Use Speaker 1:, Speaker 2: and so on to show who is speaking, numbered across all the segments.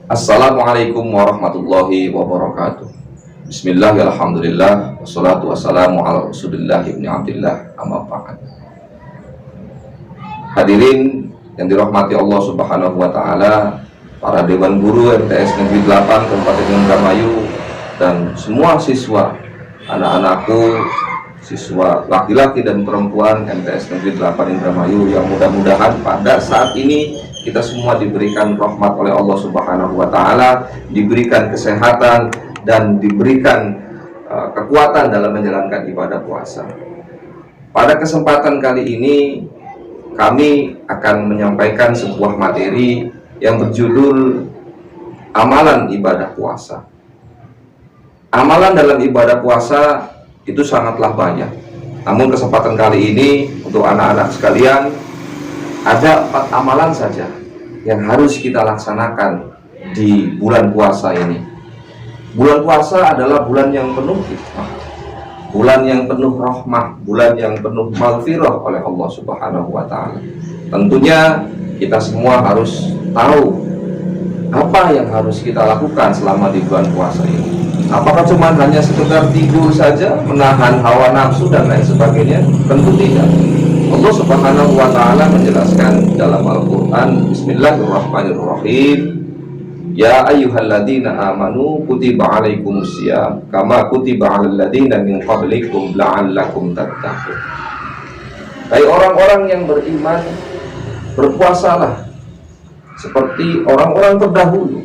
Speaker 1: Assalamualaikum warahmatullahi wabarakatuh. Bismillahirrahmanirrahim. Wassalatu wassalamu ala Rasulillah ibni Abdillah, amma ba'd. Hadirin yang dirahmati Allah Subhanahu wa taala, para Dewan Guru MTS Negeri 8 Kabupaten Indramayu dan semua siswa, anak-anakku, siswa laki-laki dan perempuan MTS Negeri 8 Indramayu, yang mudah-mudahan pada saat ini kita semua diberikan rahmat oleh Allah Subhanahu wa taala, diberikan kesehatan dan diberikan kekuatan dalam menjalankan ibadah puasa. Pada kesempatan kali ini kami akan menyampaikan sebuah materi yang berjudul amalan ibadah puasa. Amalan dalam ibadah puasa itu sangatlah banyak. Namun kesempatan kali ini untuk anak-anak sekalian, ada 4 amalan saja yang harus kita laksanakan di bulan puasa ini. Bulan puasa adalah bulan yang penuh hikmah, bulan yang penuh rahmah, bulan yang penuh maghfirah oleh Allah Subhanahu wa taala. Tentunya kita semua harus tahu apa yang harus kita lakukan selama di bulan puasa ini. Apakah cuma hanya sekedar tidur saja, menahan hawa nafsu dan lain sebagainya? Tentu tidak. Allah Subhanahu wa taala menjelaskan dalam Al-Qur'an, Bismillahirrahmanirrahim, Ya ayyuhalladzina amanu kutiba alaikumusiyam kama kutiba alal ladzina min qablikum la'allakum tattaqun. Hai orang-orang yang beriman, berpuasalah seperti orang-orang terdahulu,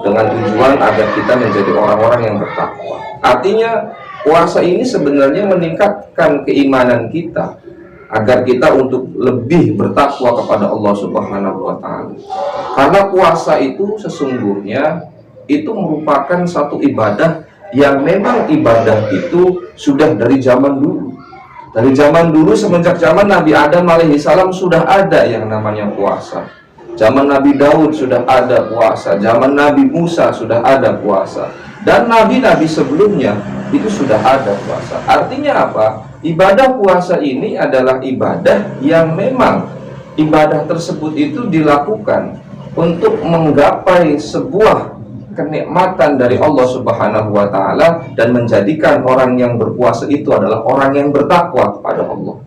Speaker 1: dengan tujuan agar kita menjadi orang-orang yang bertakwa. Artinya puasa ini sebenarnya meningkatkan keimanan kita, agar kita untuk lebih bertakwa kepada Allah Subhanahu wa taala. Karena puasa itu sesungguhnya itu merupakan satu ibadah yang memang ibadah itu sudah dari zaman dulu. Dari zaman dulu, semenjak zaman Nabi Adam alaihi salam sudah ada yang namanya puasa. Zaman Nabi Daud sudah ada puasa, zaman Nabi Musa sudah ada puasa, dan nabi-nabi sebelumnya itu sudah ada puasa. Artinya apa? Ibadah puasa ini adalah ibadah yang memang ibadah tersebut itu dilakukan untuk menggapai sebuah kenikmatan dari Allah Subhanahu wa taala dan menjadikan orang yang berpuasa itu adalah orang yang bertakwa kepada Allah.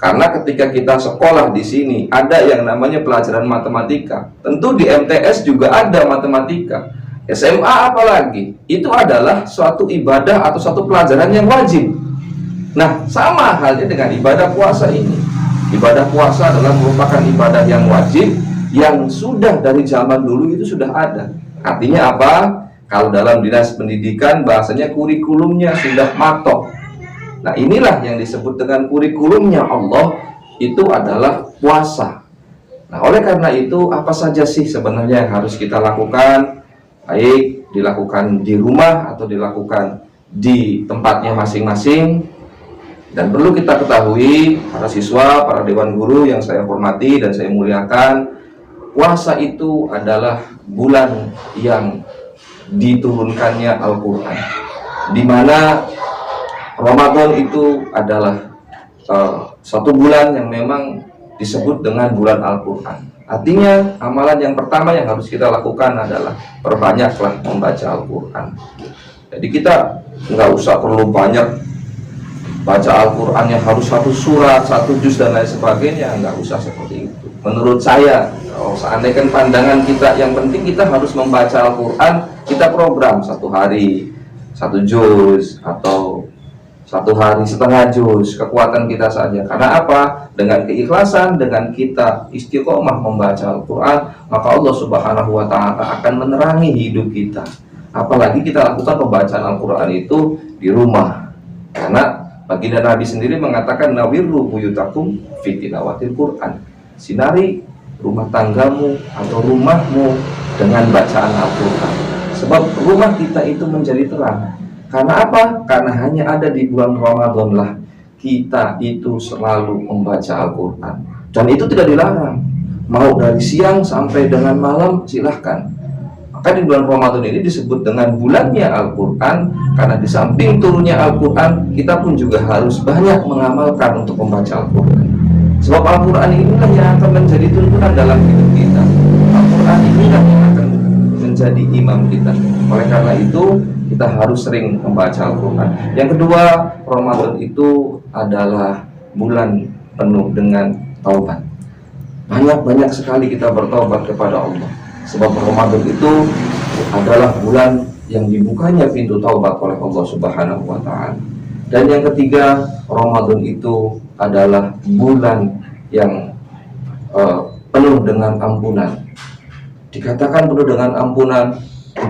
Speaker 1: Karena ketika kita sekolah di sini ada yang namanya pelajaran matematika. Tentu di MTS juga ada matematika. SMA apalagi, itu adalah suatu ibadah atau suatu pelajaran yang wajib. Nah, sama halnya dengan ibadah puasa ini. Ibadah puasa adalah merupakan ibadah yang wajib, yang sudah dari zaman dulu itu sudah ada. Artinya apa? Kalau dalam dinas pendidikan bahasanya kurikulumnya sudah matok. Nah, inilah yang disebut dengan kurikulumnya Allah, itu adalah puasa. Nah, oleh karena itu, apa saja sih sebenarnya yang harus kita lakukan? Baik dilakukan di rumah atau dilakukan di tempatnya masing-masing. Dan perlu kita ketahui, para siswa, para dewan guru yang saya hormati dan saya muliakan, puasa itu adalah bulan yang diturunkannya Al-Quran, di mana Ramadan itu adalah satu bulan yang memang disebut dengan bulan Al-Quran. Artinya amalan yang pertama yang harus kita lakukan adalah perbanyaklah membaca Al-Quran. Jadi kita nggak usah perlu banyak baca Al-Quran yang harus 1 surat, 1 juz dan lain sebagainya, nggak usah seperti itu. Menurut saya, kalau seandainya pandangan kita yang penting kita harus membaca Al-Quran, kita program 1 hari 1 juz atau 1 hari setengah juz, kekuatan kita saja. Karena apa? Dengan keikhlasan, dengan kita istiqomah membaca Al-Quran, maka Allah Subhanahu wa taala akan menerangi hidup kita. Apalagi kita lakukan pembacaan Al-Quran itu di rumah. Karena baginda Nabi sendiri mengatakan, nawirru buyutakum fi tilawatil Quran. Sinari rumah tanggamu atau rumahmu dengan bacaan Al-Quran. Sebab rumah kita itu menjadi terang. Karena apa? Karena hanya ada di bulan Ramadan lah kita itu selalu membaca Al-Quran. Dan itu tidak dilarang. Mau dari siang sampai dengan malam silahkan. Maka di bulan Ramadan ini disebut dengan bulannya Al-Quran, karena di samping turunnya Al-Quran, kita pun juga harus banyak mengamalkan untuk membaca Al-Quran. Sebab Al-Quran inilah yang akan menjadi tuntunan dalam hidup kita. Al-Quran Quran, inilah yang akan menjadi imam kita. Oleh karena itu kita harus sering membaca Al-Quran. Yang kedua, Ramadan itu adalah bulan penuh dengan taubat. Banyak-banyak sekali kita bertaubat kepada Allah. Sebab Ramadan itu adalah bulan yang dibukanya pintu taubat oleh Allah Subhanahu wa Ta'ala. Dan yang ketiga, Ramadan itu adalah bulan yang penuh dengan ampunan. Dikatakan penuh dengan ampunan,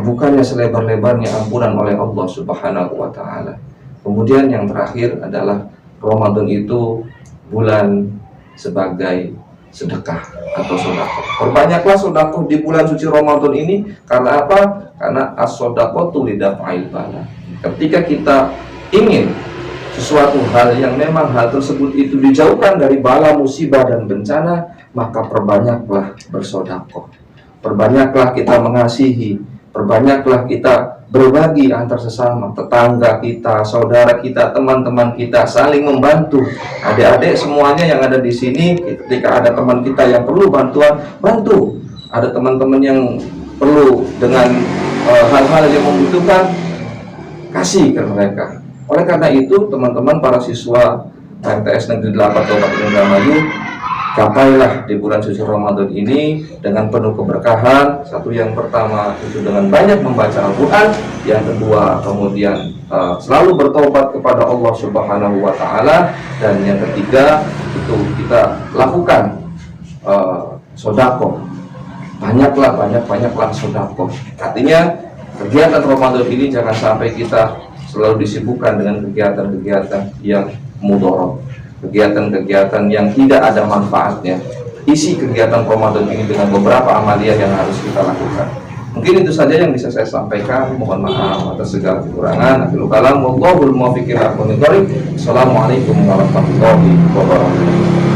Speaker 1: bukannya selebar-lebarnya ampunan oleh Allah Subhanahu wa Ta'ala. Kemudian yang terakhir adalah Ramadan itu bulan sebagai sedekah atau sedekah. Perbanyaklah sedekah di bulan suci Ramadan ini. Karena apa? Karena as-shadaqatu lidaf'il bala. Ketika kita ingin sesuatu hal yang memang hal tersebut itu dijauhkan dari bala, musibah dan bencana, maka perbanyaklah bersedekah. Perbanyaklah kita mengasihi, perbanyaklah kita berbagi antar sesama, tetangga kita, saudara kita, teman-teman kita, saling membantu. Adik-adik semuanya yang ada di sini, ketika ada teman kita yang perlu bantuan, bantu. Ada teman-teman yang perlu dengan hal-hal yang membutuhkan, kasih ke mereka. Oleh karena itu, teman-teman para siswa MTS Negeri 8 Kabupaten Indramayu, capailah di bulan suci Ramadan ini dengan penuh keberkahan. Satu, yang pertama itu dengan banyak membaca Al-Quran. Yang kedua, kemudian selalu bertobat kepada Allah Subhanahu wa Ta'ala. Dan yang ketiga, itu kita lakukan sedekah. Banyaklah sedekah. Artinya kegiatan Ramadan ini jangan sampai kita selalu disibukkan dengan kegiatan-kegiatan yang mudorot, kegiatan-kegiatan yang tidak ada manfaatnya. Isi kegiatan Ramadan ini dengan beberapa amaliyah yang harus kita lakukan. Mungkin itu saja yang bisa saya sampaikan. Mohon maaf atas segala kekurangan. Akhirul kalam, wallahul muwaffiq ila aqwamit thoriq. Assalamualaikum warahmatullahi wabarakatuh.